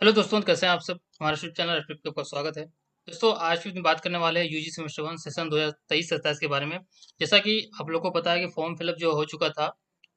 Hello दोस्तों, कैसे हैं आप सब? हमारे यूट्यूब चैनल रेड पे आपका स्वागत है। दोस्तों, आज भी हम बात करने वाले हैं यूजी सेमेस्टर 1 सेशन 2023-27 के बारे में। जैसा कि आप लोग को पता है कि फॉर्म फिलअप जो हो चुका था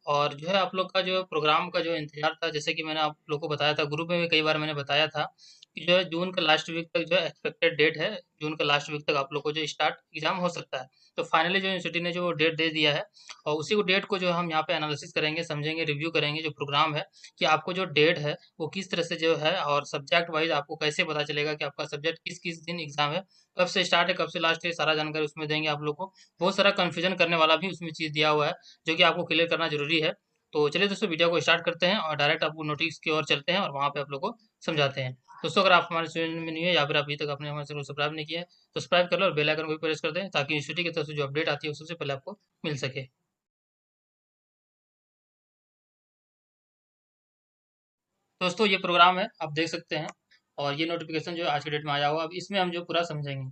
और जो है आप लोग का जो प्रोग्राम का जो इंतजार था, जैसे कि मैंने आप लोग को बताया था, ग्रुप में भी कई बार मैंने बताया था कि जो है जून का लास्ट वीक तक जो है एक्सपेक्टेड डेट है। जून का लास्ट वीक तक आप लोग को जो स्टार्ट एग्जाम हो सकता है। तो फाइनली जो यूनिवर्सिटी ने जो डेट दे दिया है और उसी को डेट को जो है हम यहाँ पे एनालिसिस करेंगे, समझेंगे, रिव्यू करेंगे जो प्रोग्राम है कि आपको जो डेट है वो किस तरह से जो है और सब्जेक्ट वाइज आपको कैसे पता चलेगा कि आपका सब्जेक्ट किस किस दिन एग्जाम है, कब से स्टार्ट है, कब से लास्ट है, सारा जानकारी उसमें देंगे आप लोग को। बहुत सारा कन्फ्यूजन करने वाला भी उसमें चीज़ दिया हुआ है जो कि आपको क्लियर करना जरूरी है। तो चलिए दोस्तों, वीडियो को स्टार्ट करते हैं और डायरेक्ट आपको नोटिस की ओर चलते हैं और वहाँ पे आप लोग को समझाते हैं। दोस्तों, अगर आप हमारे चैनल में नहीं है या फिर अभी तक आपने हमारे चैनल को सब्सक्राइब नहीं किया है तो सब्सक्राइब कर लो और बेल आइकन को भी प्रेस कर दें ताकि यूनिवर्सिटी की तरफ से जो अपडेट आती है वो सबसे पहले आपको मिल सके। दोस्तों, ये प्रोग्राम है, आप देख सकते हैं और ये नोटिफिकेशन जो है आज के डेट में आया हुआ। अब इसमें हम जो पूरा समझेंगे।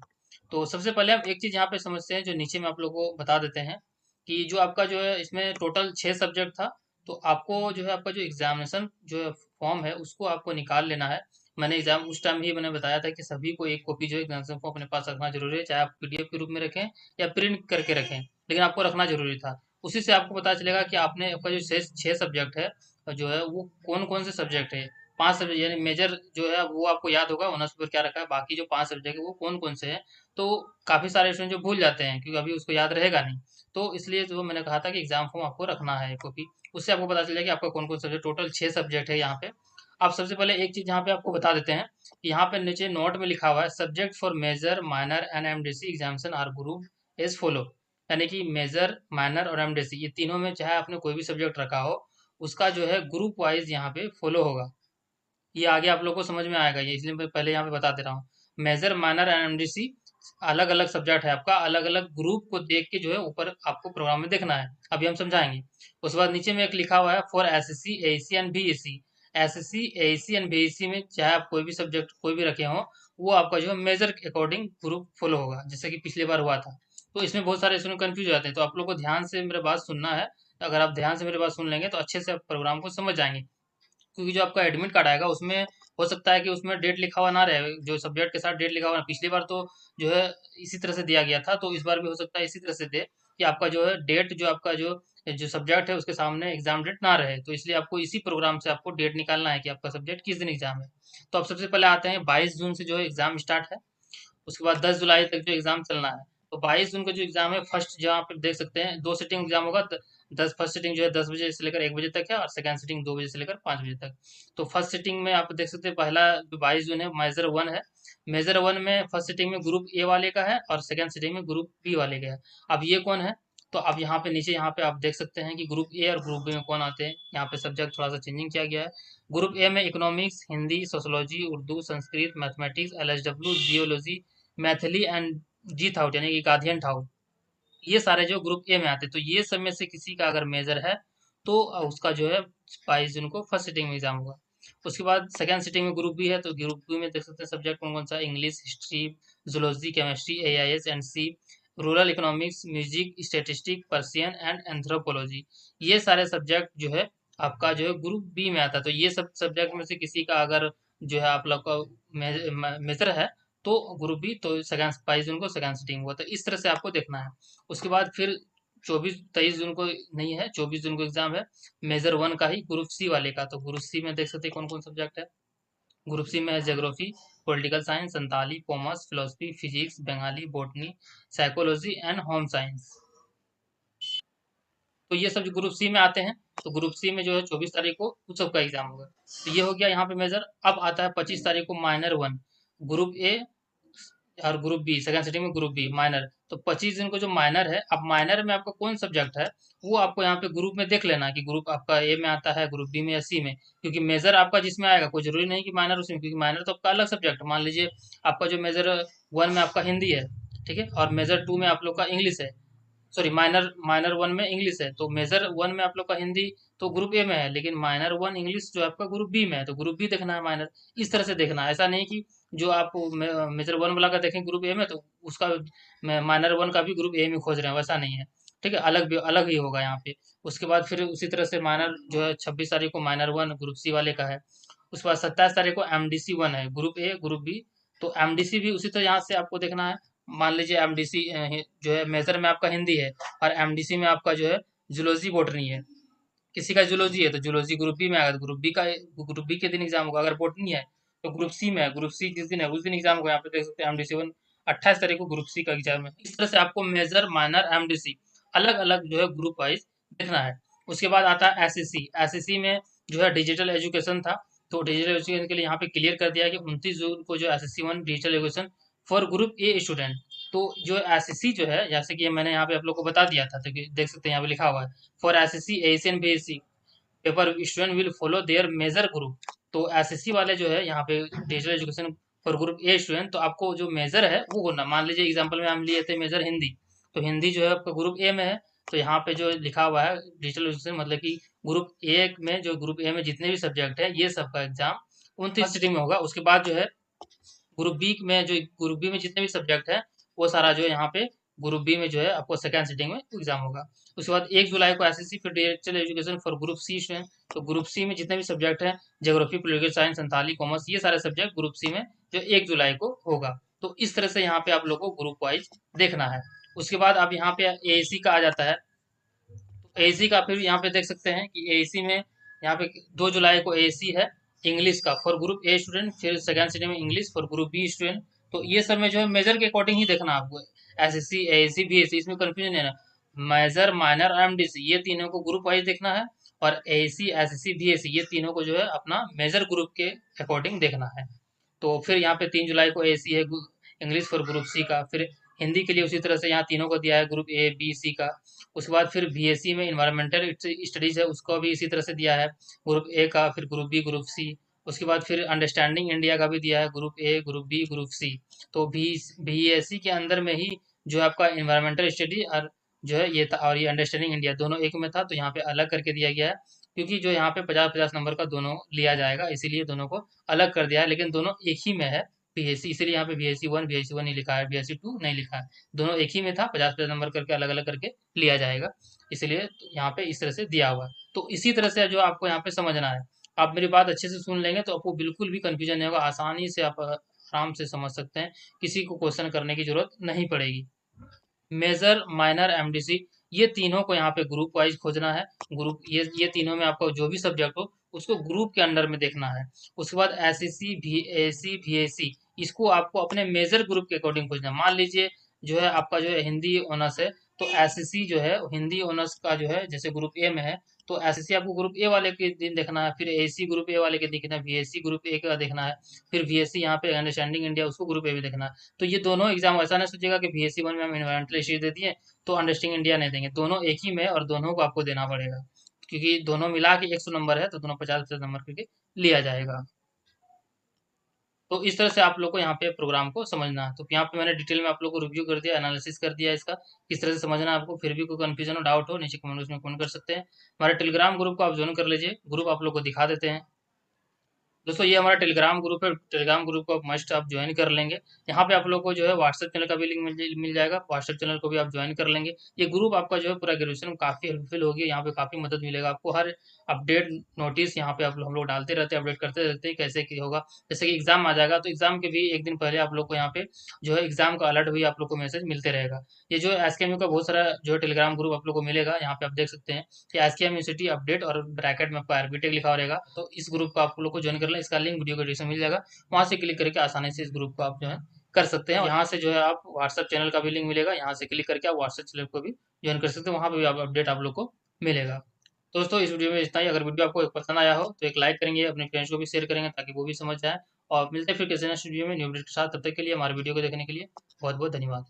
तो सबसे पहले हम एक चीज़ यहाँ पे समझते हैं जो नीचे में आप लोगों को बता देते हैं कि जो आपका जो है इसमें टोटल 6 सब्जेक्ट था। तो आपको जो है आपका जो एग्जामिनेशन जो है फॉर्म है उसको आपको निकाल लेना है। मैंने एग्जाम उस टाइम ही मैंने बताया था कि सभी को एक कॉपी जो है एग्जामिनेशन फॉर्म अपने पास रखना जरूरी है, चाहे आप पीडीएफ के रूप में रखें या प्रिंट करके रखें, लेकिन आपको रखना जरूरी था। उसी से आपको पता चलेगा कि आपने आपका जो 6 सब्जेक्ट है जो है वो कौन कौन से सब्जेक्ट है। 5 सब्जेक्ट यानी मेजर जो है वो आपको याद होगा ऑनर्स पेपर क्या रखा है, बाकी जो 5 सब्जेक्ट है वो कौन कौन से हैं। तो काफ़ी सारे स्टूडेंट जो भूल जाते हैं क्योंकि अभी उसको याद रहेगा नहीं। तो इसलिए जो मैंने कहा था कि एग्जाम फॉर्म आपको रखना है कॉपी। उससे आपको पता चलेगा कि आपका कौन कौन सब्जेक्ट, टोटल 6 सब्जेक्ट है यहाँ पे। आप सबसे पहले एक चीज़ यहाँ पे आपको बता देते हैं कि यहाँ पे नीचे नोट में लिखा हुआ है subject for major minor and MDC examination are group as follow. यानी कि मेजर, माइनर और एमडीसी ये तीनों में चाहे आपने कोई भी सब्जेक्ट रखा हो उसका जो है ग्रुप वाइज यहाँ पे फॉलो होगा। ये आगे आप लोग को समझ में आएगा, ये इसलिए मैं पहले यहाँ पे बता दे रहा हूँ। मेजर, माइनर एंड एमडीसी अलग अलग सब्जेक्ट है आपका, अलग अलग ग्रुप को देख के जो है ऊपर आपको प्रोग्राम में देखना है। अभी हम समझाएंगे। उसके बाद नीचे में एक लिखा हुआ है for SSC, AEC and BEC. SSC, AEC and BEC में चाहे आप कोई भी सब्जेक्ट कोई भी रखे हो, वो आपका जो है मेजर के अकॉर्डिंग ग्रुप फॉलो होगा, जैसे कि पिछली बार हुआ था। तो इसमें बहुत सारे स्टूडेंट कंफ्यूज हो जाते हैं, तो आप लोग को ध्यान से मेरे बात सुनना है। अगर आप ध्यान से मेरी बात सुन लेंगे तो अच्छे से आप प्रोग्राम को समझ जाएंगे। क्योंकि जो आपका एडमिट कार्ड आएगा उसमें हो सकता है कि उसमें डेट लिखा हुआ ना रहे, जो सब्जेक्ट के साथ डेट लिखा हुआ ना। पिछली बार तो जो है इसी तरह से दिया गया था, तो इस बार भी हो सकता है इसी तरह से दे कि आपका जो है डेट, जो आपका जो जो सब्जेक्ट है उसके सामने एग्जाम डेट ना रहे। तो इसलिए आपको इसी प्रोग्राम से आपको डेट निकालना है कि आपका सब्जेक्ट किस दिन एग्जाम है। तो अब सबसे पहले आते हैं 22 जून से जो है एग्जाम स्टार्ट है। उसके बाद 10 जुलाई तक जो एग्जाम चलना है। तो 22 जून का जो एग्जाम है फर्स्ट, जहाँ पे देख सकते हैं दो सिटिंग एग्जाम होगा। दस फर्स्ट सिटिंग जो है 10 बजे से लेकर 1 बजे तक है और सेकंड सिटिंग 2 बजे से लेकर 5 बजे तक। तो फर्स्ट सिटिंग में आप देख सकते हैं पहला जो 22 जून है मेजर वन है। मेजर वन में फर्स्ट सिटिंग में ग्रुप ए वाले का है और सेकंड सिटिंग में ग्रुप बी वाले का है। अब ये कौन है? तो अब यहाँ पे नीचे यहाँ पे आप देख सकते हैं कि ग्रुप ए और ग्रुप बी में कौन आते हैं। यहाँ पे सब्जेक्ट थोड़ा सा चेंजिंग किया गया है। ग्रुप ए में economics, Hindi, sociology, Urdu, Sanskrit, mathematics, LSW, geology, Maithili and जी थाउट यानी कि गार्डियन थाउट, ये सारे जो ग्रुप ए में आते हैं। तो ये सब में से किसी का अगर मेजर है तो उसका जो है 22 जून को फर्स्ट सिटिंग में एग्जाम होगा। उसके बाद सेकंड सिटिंग में ग्रुप बी है, तो ग्रुप बी में देख सकते हैं सब्जेक्ट कौन कौन सा, English, history, zoology, chemistry, AIS and C, rural economics, music, statistic, Persian and anthropology. ये सारे सब्जेक्ट जो है आपका जो है ग्रुप बी में आता है। तो ये सब सब्जेक्ट में से किसी का अगर जो है आप लोग का मेजर है तो ग्रुप बी, तो सेकंड 22 जून को सेकंड सिटिंग हुआ। तो इस तरह से आपको देखना है। उसके बाद फिर 24-23 जून को नहीं है, 24 जून को एग्जाम है मेजर वन का ही, ग्रुप सी वाले का। तो ग्रुप सी में देख सकते हैं कौन कौन सब्जेक्ट है। ग्रुप सी में है geography, political science, Santali, commerce, philosophy, physics, Bengali, botany, psychology and home science. तो ये सब जो ग्रुप सी में आते हैं, तो ग्रुप सी में जो है 24 तारीख को उस सब का एग्जाम होगा। तो ये हो गया यहाँ पे मेजर। अब आता है 25 तारीख को माइनर वन, ग्रुप ए और ग्रुप बी, सेकंड सिटिंग में ग्रुप बी माइनर। तो 25 दिन को जो माइनर है, अब माइनर में आपका कौन सब्जेक्ट है वो आपको यहाँ पे ग्रुप में देख लेना कि ग्रुप आपका ए में आता है, ग्रुप बी में या सी में। क्योंकि मेजर आपका जिसमें आएगा कोई जरूरी नहीं कि माइनर उसमें, क्योंकि माइनर तो आपका अलग सब्जेक्ट। मान लीजिए आपका जो मेजर वन में आपका हिंदी है, ठीक है, और मेजर टू में आप लोग का इंग्लिश है, सॉरी माइनर माइनर वन में इंग्लिश है, तो मेजर वन में आप लोग का हिंदी तो ग्रुप ए में है, लेकिन माइनर वन इंग्लिश जो है आपका ग्रुप बी में है, तो ग्रुप बी देखना है माइनर। इस तरह से देखना है, ऐसा नहीं कि जो आप मेजर वन वाला का देखें ग्रुप ए में तो उसका माइनर वन का भी ग्रुप ए में खोज रहे हैं, वैसा नहीं है। ठीक है, अलग भी अलग ही होगा यहाँ पे। उसके बाद फिर उसी तरह से माइनर जो है 26 तारीख को माइनर वन ग्रुप सी वाले का है। उसके बाद 27 तारीख को MDC 1 है, ग्रुप ए ग्रुप बी। तो MDC भी उसी तरह यहाँ से आपको देखना है। मान लीजिए MDC जो है मेजर में आपका हिंदी है, और MDC में आपका जो है जूलॉजी बॉटनी है। किसी का जूलॉजी है तो जूलॉजी ग्रुप बी में आएगा, तो ग्रुप बी के दिन एग्जाम होगा। अगर बॉटनी है तो ग्रुप सी में है, ग्रुप सी जिस दिन है उस दिन एग्जाम होगा। यहाँ पे देख सकते हैं MDC 1 28 तारीख को ग्रुप सी का एग्जाम है। इस तरह से आपको मेजर माइनर MDC अलग अलग जो है ग्रुप वाइज देखना है। उसके बाद आता है SEC। SEC में जो है डिजिटल एजुकेशन था, तो डिजिटल एजुकेशन के लिए यहाँ पे क्लियर कर दिया है कि 29 जून को जो SEC 1 digital education for group A student. तो जो SEC जो है, जैसे कि मैंने यहाँ पे आप लोग को बता दिया था, तो देख सकते हैं यहाँ पे लिखा हुआ है for SEC AEC and BSc paper student will follow their major group. तो SSC वाले जो है यहाँ पे digital education for group A student, तो आपको जो मेजर है वो होना। मान लीजिए एग्जांपल में हम लिए थे मेजर हिंदी, तो हिंदी जो है आपका ग्रुप ए में है। तो यहाँ पे जो लिखा हुआ है डिजिटल एजुकेशन, मतलब कि ग्रुप ए में, जो ग्रुप ए में जितने भी सब्जेक्ट है ये सबका एग्जाम 29 सिटिंग में होगा। उसके बाद जो है ग्रुप बी में जितने भी सब्जेक्ट है वो सारा जो है यहाँ पे ग्रुप बी में जो है आपको सेकंड सिटिंग में एग्जाम होगा। उसके बाद 1 जुलाई को SSC फिर digital education for group C student. तो ग्रुप सी में जितने भी सब्जेक्ट हैं, geography, political science, Santali, commerce, ये सारे सब्जेक्ट ग्रुप सी में जो 1 जुलाई को होगा। तो इस तरह से यहाँ पे आप लोग को ग्रुप वाइज देखना है। उसके बाद अब यहाँ पे AEC का आ जाता है। तो AEC का फिर यहाँ पे देख सकते हैं कि AEC में यहाँ पे 2 जुलाई को AEC है इंग्लिश का फॉर ग्रुप ए स्टूडेंट, फिर सेकंड सिटिंग में English for group B student. तो ये सब में जो है मेजर के अकॉर्डिंग ही देखना आपको। SSC AEC BSc इसमें कंफ्यूजन है ना। मेजर माइनर MDC ये तीनों को ग्रुप वाइज देखना है, और AEC SSC BSc ये तीनों को जो है अपना मेजर ग्रुप के अकॉर्डिंग देखना है। तो फिर यहाँ पे 3 जुलाई को AEC है इंग्लिश फॉर ग्रुप सी का। फिर हिंदी के लिए उसी तरह से यहाँ तीनों को दिया है, ग्रुप ए बी सी का। उसके बाद फिर BSc में इन्वायरमेंटल स्टडीज है, उसको भी इसी तरह से दिया है, ग्रुप ए का, फिर ग्रुप बी ग्रुप सी। उसके बाद फिर अंडरस्टैंडिंग इंडिया का भी दिया है, group A group B group C. तो BSc के अंदर में ही जो है आपका इन्वायरमेंटल स्टडी और जो है ये था, और ये अंडरस्टैंडिंग इंडिया दोनों एक में था, तो यहाँ पे अलग करके दिया गया है। क्योंकि जो यहाँ पे 50-50 नंबर का दोनों लिया जाएगा, इसीलिए दोनों को अलग कर दिया है, लेकिन दोनों एक ही में है। BSc इसीलिए यहाँ पे BSc 1 नहीं लिखा है, BSc 2 नहीं लिखा है। दोनों एक ही में था, 50-50 नंबर करके अलग अलग करके लिया जाएगा, इसलिए यहाँ पे इस तरह से दिया हुआ है। तो इसी तरह से जो आपको यहाँ पे समझना है, आप मेरी बात अच्छे से सुन लेंगे तो आपको बिल्कुल भी कंफ्यूजन नहीं होगा, आसानी से आप आराम से समझ सकते हैं, किसी को क्वेश्चन करने की जरूरत नहीं पड़ेगी। मेजर माइनर MDC ये तीनों को यहाँ पे ग्रुप वाइज खोजना है। ग्रुप ये तीनों में आपको जो भी सब्जेक्ट हो उसको ग्रुप के अंडर में देखना है। उसके बाद SEC BAC BAC इसको आपको अपने मेजर ग्रुप के अकॉर्डिंग खोजना है। मान लीजिए जो है आपका जो है हिंदी ऑनर्स है, तो SEC जो है हिंदी ऑनर्स का जो है जैसे ग्रुप ए में है, तो SEC आपको ग्रुप ए वाले के दिन देखना है, फिर AEC ग्रुप ए वाले के देखना है, BSc ग्रुप ए का देखना है, फिर BSc यहाँ पे अंडरस्टैंडिंग इंडिया उसको ग्रुप ए भी देखना है। तो ये दोनों एग्जाम ऐसा नहीं सोचेगा कि BSc 1 में हम इन्वायरमेंटल हिस्ट्री दे दिए तो अंडरस्टैंडिंग इंडिया नहीं देंगे, दोनों एक ही में है और दोनों को आपको देना पड़ेगा। क्योंकि दोनों मिला के 100 नंबर है, तो दोनों 50-50 नंबर करके लिया जाएगा। तो इस तरह से आप लोग को यहाँ पे प्रोग्राम को समझना है। तो यहाँ पे मैंने डिटेल में आप लोग को रिव्यू कर दिया, एनालिसिस कर दिया इसका, किस तरह से समझना है आपको। फिर भी कोई कंफ्यूजन हो, डाउट हो, नीचे कमेंट बॉक्स में कमेंट कर सकते हैं। हमारे टेलीग्राम ग्रुप को आप ज्वाइन कर लीजिए, ग्रुप आप लोग को दिखा देते हैं। दोस्तों ये हमारा टेलीग्राम ग्रुप है, टेलीग्राम ग्रुप को आप मस्ट आप ज्वाइन कर लेंगे। यहाँ पे आप लोग को जो है व्हाट्सएप चैनल का भी लिंक मिल जाएगा, व्हाट्सएप चैनल को भी आप ज्वाइन कर लेंगे। ये ग्रुप आपका जो है पूरा ग्रेजुएशन में काफ़ी हेल्पफुल होगी, यहाँ पे काफ़ी मदद मिलेगा आपको। हर अपडेट नोटिस यहाँ पे हम लोग डालते रहते हैं, अपडेट करते रहते हैं कैसे की होगा। जैसे कि एग्जाम आ जाएगा तो एग्जाम के भी एक दिन पहले आप लोग को यहाँ पे जो है एग्जाम का अलर्ट भी आप लोग को मैसेज मिलते रहेगा। ये जो SKMU का बहुत सारा जो है टेलीग्राम ग्रुप आप लोग को मिलेगा, यहाँ पे आप देख सकते हैं कि SKM यूनिवर्सिटी अपडेट और ब्रैकेट में आपका आरबीटेक लिखा रहेगा। तो इस ग्रुप को आप लोग को ज्वाइन कर लें, इसका लिंक वीडियो को डिस्क्रिप्शन मिल जाएगा, वहां से क्लिक करके आसानी से इस ग्रुप को आप जो है कर सकते हैं। यहाँ से जो है आप व्हाट्सएप चैनल का भी लिंक मिलेगा, यहाँ से क्लिक करके आप व्हाट्सएप चैनल को भी ज्वाइन कर सकते हैं, वहाँ पे भी आप अपडेट आप लोग को मिलेगा। दोस्तों इस वीडियो में इतना ही। अगर वीडियो आपको पसंद आया हो तो एक लाइक करेंगे, अपने फ्रेंड्स को भी शेयर करेंगे ताकि वो भी समझ जाए। और मिलते हैं फिर किसी नेक्स्ट वीडियो में न्यू अपडेट के साथ। तब तक के लिए हमारे वीडियो को देखने के लिए बहुत बहुत धन्यवाद।